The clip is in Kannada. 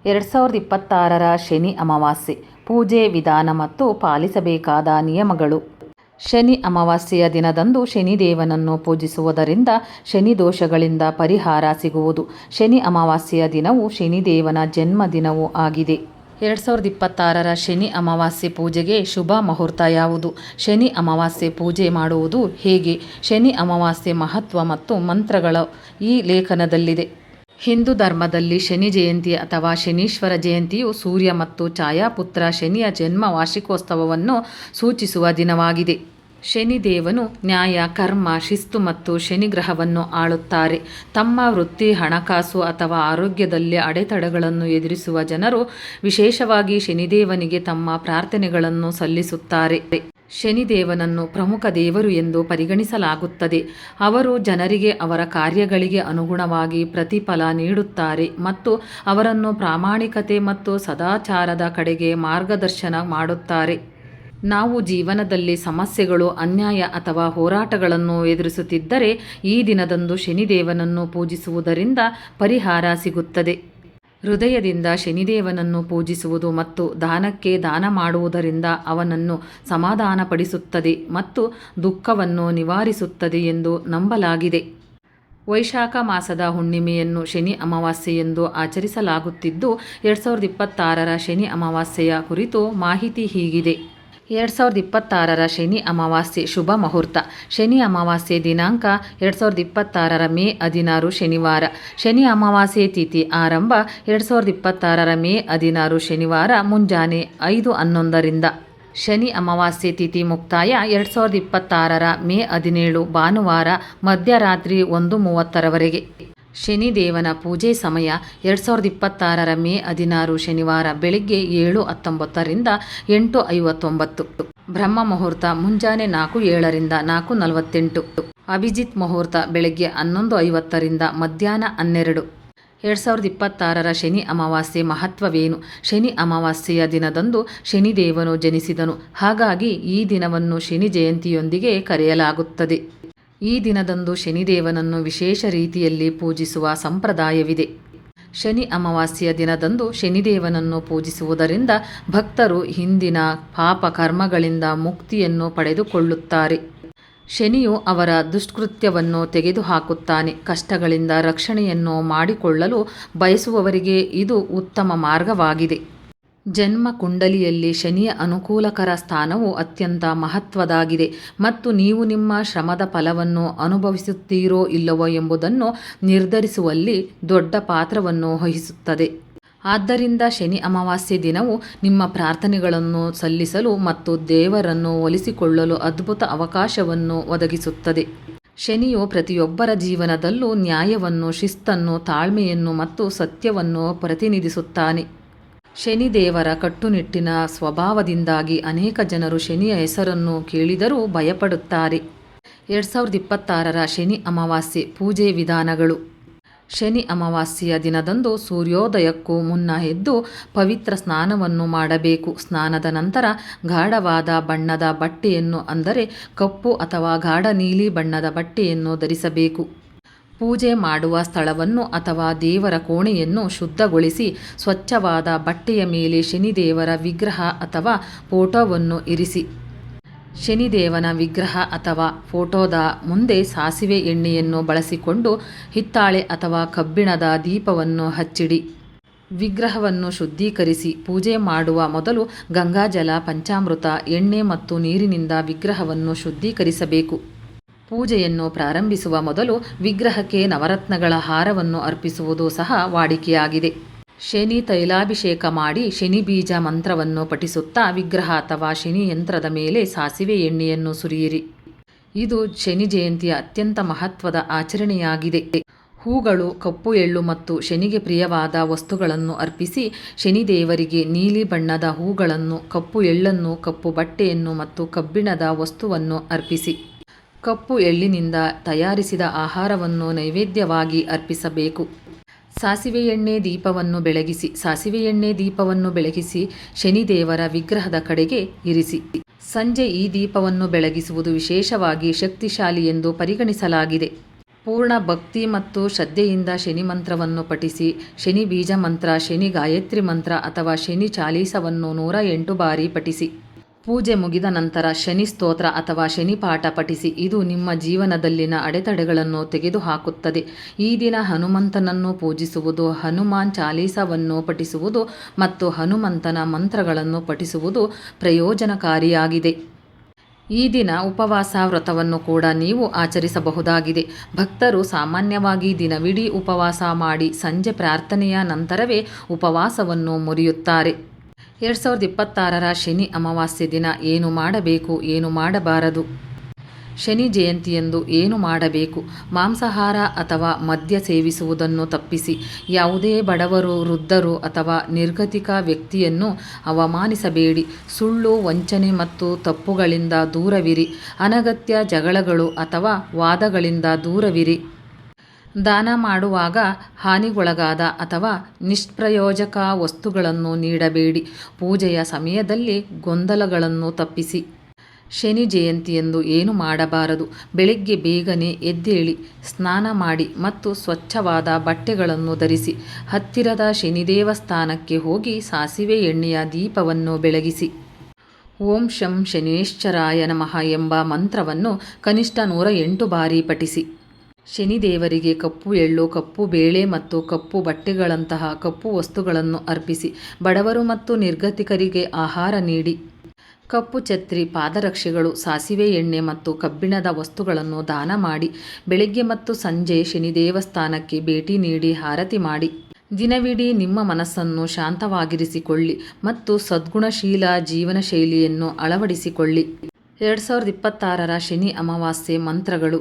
2026ರ ಶನಿ ಅಮಾವಾಸ್ಯೆ ಪೂಜೆ ವಿಧಾನ ಮತ್ತು ಪಾಲಿಸಬೇಕಾದ ನಿಯಮಗಳು. ಶನಿ ಅಮಾವಾಸ್ಯೆಯ ದಿನದಂದು ಶನಿದೇವನನ್ನು ಪೂಜಿಸುವುದರಿಂದ ಶನಿ ದೋಷಗಳಿಂದ ಪರಿಹಾರ ಸಿಗುವುದು. ಶನಿ ಅಮಾವಾಸ್ಯೆಯ ದಿನವು ಶನಿದೇವನ ಜನ್ಮದಿನವೂ ಆಗಿದೆ. 2026ರ ಶನಿ ಅಮಾವಾಸ್ಯೆ ಪೂಜೆಗೆ ಶುಭ ಮುಹೂರ್ತ ಯಾವುದು? ಶನಿ ಅಮಾವಾಸ್ಯೆ ಪೂಜೆ ಮಾಡುವುದು ಹೇಗೆ? ಶನಿ ಅಮಾವಾಸ್ಯೆ ಮಹತ್ವ ಮತ್ತು ಮಂತ್ರಗಳು ಈ ಲೇಖನದಲ್ಲಿದೆ. ಹಿಂದೂ ಧರ್ಮದಲ್ಲಿ ಶನಿ ಜಯಂತಿ ಅಥವಾ ಶನೀಶ್ವರ ಜಯಂತಿಯು ಸೂರ್ಯ ಮತ್ತು ಛಾಯಾಪುತ್ರ ಶನಿಯ ಜನ್ಮ ವಾರ್ಷಿಕೋತ್ಸವವನ್ನು ಸೂಚಿಸುವ ದಿನವಾಗಿದೆ. ಶನಿದೇವನು ನ್ಯಾಯ, ಕರ್ಮ, ಶಿಸ್ತು ಮತ್ತು ಶನಿಗ್ರಹವನ್ನು ಆಳುತ್ತಾರೆ. ತಮ್ಮ ವೃತ್ತಿ, ಹಣಕಾಸು ಅಥವಾ ಆರೋಗ್ಯದಲ್ಲಿ ಅಡೆತಡೆಗಳನ್ನು ಎದುರಿಸುವ ಜನರು ವಿಶೇಷವಾಗಿ ಶನಿದೇವನಿಗೆ ತಮ್ಮ ಪ್ರಾರ್ಥನೆಗಳನ್ನು ಸಲ್ಲಿಸುತ್ತಾರೆ. ಶನಿದೇವನನ್ನು ಪ್ರಮುಖ ದೇವರು ಎಂದು ಪರಿಗಣಿಸಲಾಗುತ್ತದೆ. ಅವರು ಜನರಿಗೆ ಅವರ ಕಾರ್ಯಗಳಿಗೆ ಅನುಗುಣವಾಗಿ ಪ್ರತಿಫಲ ನೀಡುತ್ತಾರೆ ಮತ್ತು ಅವರನ್ನು ಪ್ರಾಮಾಣಿಕತೆ ಮತ್ತು ಸದಾಚಾರದ ಕಡೆಗೆ ಮಾರ್ಗದರ್ಶನ ಮಾಡುತ್ತಾರೆ. ನಾವು ಜೀವನದಲ್ಲಿ ಸಮಸ್ಯೆಗಳು, ಅನ್ಯಾಯ ಅಥವಾ ಹೋರಾಟಗಳನ್ನು ಎದುರಿಸುತ್ತಿದ್ದರೆ ಈ ದಿನದಂದು ಶನಿದೇವನನ್ನು ಪೂಜಿಸುವುದರಿಂದ ಪರಿಹಾರ ಸಿಗುತ್ತದೆ. ಹೃದಯದಿಂದ ಶನಿದೇವನನ್ನು ಪೂಜಿಸುವುದು ಮತ್ತು ದಾನಕ್ಕೆ ದಾನ ಮಾಡುವುದರಿಂದ ಅವನನ್ನು ಸಮಾಧಾನಪಡಿಸುತ್ತದೆ ಮತ್ತು ದುಃಖವನ್ನು ನಿವಾರಿಸುತ್ತದೆ ಎಂದು ನಂಬಲಾಗಿದೆ. ವೈಶಾಖ ಮಾಸದ ಹುಣ್ಣಿಮೆಯನ್ನು ಶನಿ ಅಮಾವಾಸ್ಯೆ ಎಂದು ಆಚರಿಸಲಾಗುತ್ತಿದ್ದು, 2026ರ ಶನಿ ಅಮಾವಾಸ್ಯೆಯ ಕುರಿತು ಮಾಹಿತಿ ಹೀಗಿದೆ. 2026ರ ಶನಿ ಅಮಾವಾಸ್ಯೆ ಶುಭ ಮುಹೂರ್ತ. ಶನಿ ಅಮಾವಾಸ್ಯೆ ದಿನಾಂಕ 2026ರ ಮೇ 16 ಶನಿವಾರ. ಶನಿ ಅಮಾವಾಸ್ಯೆ ತಿಥಿ ಆರಂಭ 2026ರ ಮೇ 16 ಶನಿವಾರ ಮುಂಜಾನೆ 5:11ರಿಂದ. ಶನಿ ಅಮಾವಾಸ್ಯೆ ತಿಥಿ ಮುಕ್ತಾಯ 2026ರ ಮೇ 17 ಭಾನುವಾರ ಮಧ್ಯರಾತ್ರಿ 1:30ರವರೆಗೆ. ಶನಿದೇವನ ಪೂಜೆ ಸಮಯ 2026ರ ಮೇ 16 ಶನಿವಾರ ಬೆಳಿಗ್ಗೆ 7:19ರಿಂದ 8:59. ಬ್ರಹ್ಮ ಮುಹೂರ್ತ ಮುಂಜಾನೆ 4:07ರಿಂದ 4:48. ಅಭಿಜಿತ್ ಮುಹೂರ್ತ ಬೆಳಗ್ಗೆ 11:50ರಿಂದ ಮಧ್ಯಾಹ್ನ 12. 2026ರ ಶನಿ ಅಮಾವಾಸ್ಯೆ ಮಹತ್ವವೇನು? ಶನಿ ಅಮಾವಾಸ್ಯೆಯ ದಿನದಂದು ಶನಿದೇವನು ಜನಿಸಿದನು. ಹಾಗಾಗಿ ಈ ದಿನವನ್ನು ಶನಿ ಜಯಂತಿಯೊಂದಿಗೆ ಕರೆಯಲಾಗುತ್ತದೆ. ಈ ದಿನದಂದು ಶನಿದೇವನನ್ನು ವಿಶೇಷ ರೀತಿಯಲ್ಲಿ ಪೂಜಿಸುವ ಸಂಪ್ರದಾಯವಿದೆ. ಶನಿ ಅಮಾವಾಸ್ಯೆಯ ದಿನದಂದು ಶನಿದೇವನನ್ನು ಪೂಜಿಸುವುದರಿಂದ ಭಕ್ತರು ಹಿಂದಿನ ಪಾಪ ಕರ್ಮಗಳಿಂದ ಮುಕ್ತಿಯನ್ನು ಪಡೆದುಕೊಳ್ಳುತ್ತಾರೆ. ಶನಿಯು ಅವರ ದುಷ್ಕೃತ್ಯವನ್ನು ತೆಗೆದುಹಾಕುತ್ತಾನೆ. ಕಷ್ಟಗಳಿಂದ ರಕ್ಷಣೆಯನ್ನು ಮಾಡಿಕೊಳ್ಳಲು ಬಯಸುವವರಿಗೆ ಇದು ಉತ್ತಮ ಮಾರ್ಗವಾಗಿದೆ. ಜನ್ಮ ಕುಂಡಲಿಯಲ್ಲಿ ಶನಿಯ ಅನುಕೂಲಕರ ಸ್ಥಾನವು ಅತ್ಯಂತ ಮಹತ್ವದಾಗಿದೆ ಮತ್ತು ನೀವು ನಿಮ್ಮ ಶ್ರಮದ ಫಲವನ್ನು ಅನುಭವಿಸುತ್ತೀರೋ ಇಲ್ಲವೋ ಎಂಬುದನ್ನು ನಿರ್ಧರಿಸುವಲ್ಲಿ ದೊಡ್ಡ ಪಾತ್ರವನ್ನು ವಹಿಸುತ್ತದೆ. ಆದ್ದರಿಂದ ಶನಿ ಅಮಾವಾಸ್ಯೆ ದಿನವು ನಿಮ್ಮ ಪ್ರಾರ್ಥನೆಗಳನ್ನು ಸಲ್ಲಿಸಲು ಮತ್ತು ದೇವರನ್ನು ಒಲಿಸಿಕೊಳ್ಳಲು ಅದ್ಭುತ ಅವಕಾಶವನ್ನು ಒದಗಿಸುತ್ತದೆ. ಶನಿಯು ಪ್ರತಿಯೊಬ್ಬರ ಜೀವನದಲ್ಲೂ ನ್ಯಾಯವನ್ನು, ಶಿಸ್ತನ್ನು, ತಾಳ್ಮೆಯನ್ನು ಮತ್ತು ಸತ್ಯವನ್ನು ಪ್ರತಿನಿಧಿಸುತ್ತಾನೆ. ಶನಿದೇವರ ಕಟ್ಟುನಿಟ್ಟಿನ ಸ್ವಭಾವದಿಂದಾಗಿ ಅನೇಕ ಜನರು ಶನಿಯ ಹೆಸರನ್ನು ಕೇಳಿದರೂ ಭಯಪಡುತ್ತಾರೆ. 2026ರ ಶನಿ ಅಮಾವಾಸ್ಯೆ ಪೂಜೆ ವಿಧಾನಗಳು. ಶನಿ ಅಮಾವಾಸ್ಯೆಯ ದಿನದಂದು ಸೂರ್ಯೋದಯಕ್ಕೂ ಮುನ್ನ ಎದ್ದು ಪವಿತ್ರ ಸ್ನಾನವನ್ನು ಮಾಡಬೇಕು. ಸ್ನಾನದ ನಂತರ ಗಾಢವಾದ ಬಣ್ಣದ ಬಟ್ಟೆಯನ್ನು, ಅಂದರೆ ಕಪ್ಪು ಅಥವಾ ಗಾಢ ನೀಲಿ ಬಣ್ಣದ ಬಟ್ಟೆಯನ್ನು ಧರಿಸಬೇಕು. ಪೂಜೆ ಮಾಡುವ ಸ್ಥಳವನ್ನು ಅಥವಾ ದೇವರ ಕೋಣೆಯನ್ನು ಶುದ್ಧಗೊಳಿಸಿ ಸ್ವಚ್ಛವಾದ ಬಟ್ಟೆಯ ಮೇಲೆ ಶನಿದೇವರ ವಿಗ್ರಹ ಅಥವಾ ಫೋಟೋವನ್ನು ಇರಿಸಿ. ಶನಿದೇವನ ವಿಗ್ರಹ ಅಥವಾ ಫೋಟೋದ ಮುಂದೆ ಸಾಸಿವೆ ಎಣ್ಣೆಯನ್ನು ಬಳಸಿಕೊಂಡು ಹಿತ್ತಾಳೆ ಅಥವಾ ಕಬ್ಬಿಣದ ದೀಪವನ್ನು ಹಚ್ಚಿಡಿ. ವಿಗ್ರಹವನ್ನು ಶುದ್ಧೀಕರಿಸಿ. ಪೂಜೆ ಮಾಡುವ ಮೊದಲು ಗಂಗಾಜಲ, ಪಂಚಾಮೃತ, ಎಣ್ಣೆ ಮತ್ತು ನೀರಿನಿಂದ ವಿಗ್ರಹವನ್ನು ಶುದ್ಧೀಕರಿಸಬೇಕು. ಪೂಜೆಯನ್ನು ಪ್ರಾರಂಭಿಸುವ ಮೊದಲು ವಿಗ್ರಹಕ್ಕೆ ನವರತ್ನಗಳ ಹಾರವನ್ನು ಅರ್ಪಿಸುವುದು ಸಹ ವಾಡಿಕೆಯಾಗಿದೆ. ಶನಿ ತೈಲಾಭಿಷೇಕ ಮಾಡಿ ಶನಿ ಬೀಜ ಮಂತ್ರವನ್ನು ಪಠಿಸುತ್ತಾ ವಿಗ್ರಹ ಅಥವಾ ಶನಿ ಯಂತ್ರದ ಮೇಲೆ ಸಾಸಿವೆ ಎಣ್ಣೆಯನ್ನು ಸುರಿಯಿರಿ. ಇದು ಶನಿ ಜಯಂತಿಯ ಅತ್ಯಂತ ಮಹತ್ವದ ಆಚರಣೆಯಾಗಿದೆ. ಹೂಗಳು, ಕಪ್ಪು ಎಳ್ಳು ಮತ್ತು ಶನಿಗೆ ಪ್ರಿಯವಾದ ವಸ್ತುಗಳನ್ನು ಅರ್ಪಿಸಿ. ಶನಿದೇವರಿಗೆ ನೀಲಿ ಬಣ್ಣದ ಹೂಗಳನ್ನು, ಕಪ್ಪು ಎಳ್ಳನ್ನು, ಕಪ್ಪು ಬಟ್ಟೆಯನ್ನು ಮತ್ತು ಕಬ್ಬಿಣದ ವಸ್ತುವನ್ನು ಅರ್ಪಿಸಿ. ಕಪ್ಪು ಎಳ್ಳಿನಿಂದ ತಯಾರಿಸಿದ ಆಹಾರವನ್ನು ನೈವೇದ್ಯವಾಗಿ ಅರ್ಪಿಸಬೇಕು. ಸಾಸಿವೆ ಎಣ್ಣೆ ದೀಪವನ್ನು ಬೆಳಗಿಸಿ. ಸಾಸಿವೆ ಎಣ್ಣೆ ದೀಪವನ್ನು ಬೆಳಗಿಸಿ ಶನಿದೇವರ ವಿಗ್ರಹದ ಕಡೆಗೆ ಇರಿಸಿ. ಸಂಜೆ ಈ ದೀಪವನ್ನು ಬೆಳಗಿಸುವುದು ವಿಶೇಷವಾಗಿ ಶಕ್ತಿಶಾಲಿ ಎಂದು ಪರಿಗಣಿಸಲಾಗಿದೆ. ಪೂರ್ಣ ಭಕ್ತಿ ಮತ್ತು ಶ್ರದ್ಧೆಯಿಂದ ಶನಿ ಮಂತ್ರವನ್ನು ಪಠಿಸಿ. ಶನಿ ಬೀಜ ಮಂತ್ರ, ಶನಿ ಗಾಯತ್ರಿ ಮಂತ್ರ ಅಥವಾ ಶನಿ ಚಾಲೀಸವನ್ನು 108 ಬಾರಿ ಪಠಿಸಿ. ಪೂಜೆ ಮುಗಿದ ನಂತರ ಶನಿ ಸ್ತೋತ್ರ ಅಥವಾ ಶನಿ ಪಾಠ ಪಠಿಸಿ. ಇದು ನಿಮ್ಮ ಜೀವನದಲ್ಲಿನ ಅಡೆತಡೆಗಳನ್ನು ತೆಗೆದುಹಾಕುತ್ತದೆ. ಈ ದಿನ ಹನುಮಂತನನ್ನು ಪೂಜಿಸುವುದು, ಹನುಮಾನ್ ಚಾಲೀಸವನ್ನು ಪಠಿಸುವುದು ಮತ್ತು ಹನುಮಂತನ ಮಂತ್ರಗಳನ್ನು ಪಠಿಸುವುದು ಪ್ರಯೋಜನಕಾರಿಯಾಗಿದೆ. ಈ ದಿನ ಉಪವಾಸ ವ್ರತವನ್ನು ಕೂಡ ನೀವು ಆಚರಿಸಬಹುದಾಗಿದೆ. ಭಕ್ತರು ಸಾಮಾನ್ಯವಾಗಿ ದಿನವಿಡೀ ಉಪವಾಸ ಮಾಡಿ ಸಂಜೆ ಪ್ರಾರ್ಥನೆಯ ನಂತರವೇ ಉಪವಾಸವನ್ನು ಮುರಿಯುತ್ತಾರೆ. 2026ರ ಶನಿ ಅಮಾವಾಸ್ಯೆ ದಿನ ಏನು ಮಾಡಬೇಕು, ಏನು ಮಾಡಬಾರದು? ಶನಿ ಜಯಂತಿಯಂದು ಏನು ಮಾಡಬೇಕು? ಮಾಂಸಾಹಾರ ಅಥವಾ ಮದ್ಯ ಸೇವಿಸುವುದನ್ನು ತಪ್ಪಿಸಿ. ಯಾವುದೇ ಬಡವರು, ವೃದ್ಧರು ಅಥವಾ ನಿರ್ಗತಿಕ ವ್ಯಕ್ತಿಯನ್ನು ಅವಮಾನಿಸಬೇಡಿ. ಸುಳ್ಳು, ವಂಚನೆ ಮತ್ತು ತಪ್ಪುಗಳಿಂದ ದೂರವಿರಿ. ಅನಗತ್ಯ ಜಗಳಗಳು ಅಥವಾ ವಾದಗಳಿಂದ ದೂರವಿರಿ. ದಾನ ಮಾಡುವಾಗ ಹಾನಿಗೊಳಗಾದ ಅಥವಾ ನಿಷ್ಪ್ರಯೋಜಕ ವಸ್ತುಗಳನ್ನು ನೀಡಬೇಡಿ. ಪೂಜೆಯ ಸಮಯದಲ್ಲಿ ಗೊಂದಲಗಳನ್ನು ತಪ್ಪಿಸಿ. ಶನಿ ಜಯಂತಿಯಂದು ಏನು ಮಾಡಬಾರದು? ಬೆಳಿಗ್ಗೆ ಬೇಗನೆ ಎದ್ದೇಳಿ, ಸ್ನಾನ ಮಾಡಿ ಮತ್ತು ಸ್ವಚ್ಛವಾದ ಬಟ್ಟೆಗಳನ್ನು ಧರಿಸಿ. ಹತ್ತಿರದ ಶನಿ ದೇವಸ್ಥಾನಕ್ಕೆ ಹೋಗಿ ಸಾಸಿವೆ ಎಣ್ಣೆಯ ದೀಪವನ್ನು ಬೆಳಗಿಸಿ. ಓಂ ಶಂ ಶನೇಶ್ಚರಾಯ ನಮಃ ಎಂಬ ಮಂತ್ರವನ್ನು ಕನಿಷ್ಠ 108 ಬಾರಿ ಪಠಿಸಿ. ಶನಿದೇವರಿಗೆ ಕಪ್ಪು ಎಳ್ಳು, ಕಪ್ಪು ಬೇಳೆ ಮತ್ತು ಕಪ್ಪು ಬಟ್ಟೆಗಳಂತಹ ಕಪ್ಪು ವಸ್ತುಗಳನ್ನು ಅರ್ಪಿಸಿ. ಬಡವರು ಮತ್ತು ನಿರ್ಗತಿಕರಿಗೆ ಆಹಾರ ನೀಡಿ. ಕಪ್ಪು ಛತ್ರಿ, ಪಾದರಕ್ಷೆಗಳು, ಸಾಸಿವೆ ಎಣ್ಣೆ ಮತ್ತು ಕಬ್ಬಿಣದ ವಸ್ತುಗಳನ್ನು ದಾನ ಮಾಡಿ. ಬೆಳಿಗ್ಗೆ ಮತ್ತು ಸಂಜೆ ಶನಿ ದೇವಸ್ಥಾನಕ್ಕೆ ಭೇಟಿ ನೀಡಿ ಆರತಿ ಮಾಡಿ. ದಿನವಿಡೀ ನಿಮ್ಮ ಮನಸ್ಸನ್ನು ಶಾಂತವಾಗಿರಿಸಿಕೊಳ್ಳಿ ಮತ್ತು ಸದ್ಗುಣಶೀಲ ಜೀವನ ಶೈಲಿಯನ್ನು ಅಳವಡಿಸಿಕೊಳ್ಳಿ. 2026ರ ಶನಿ ಅಮಾವಾಸ್ಯೆ ಮಂತ್ರಗಳು.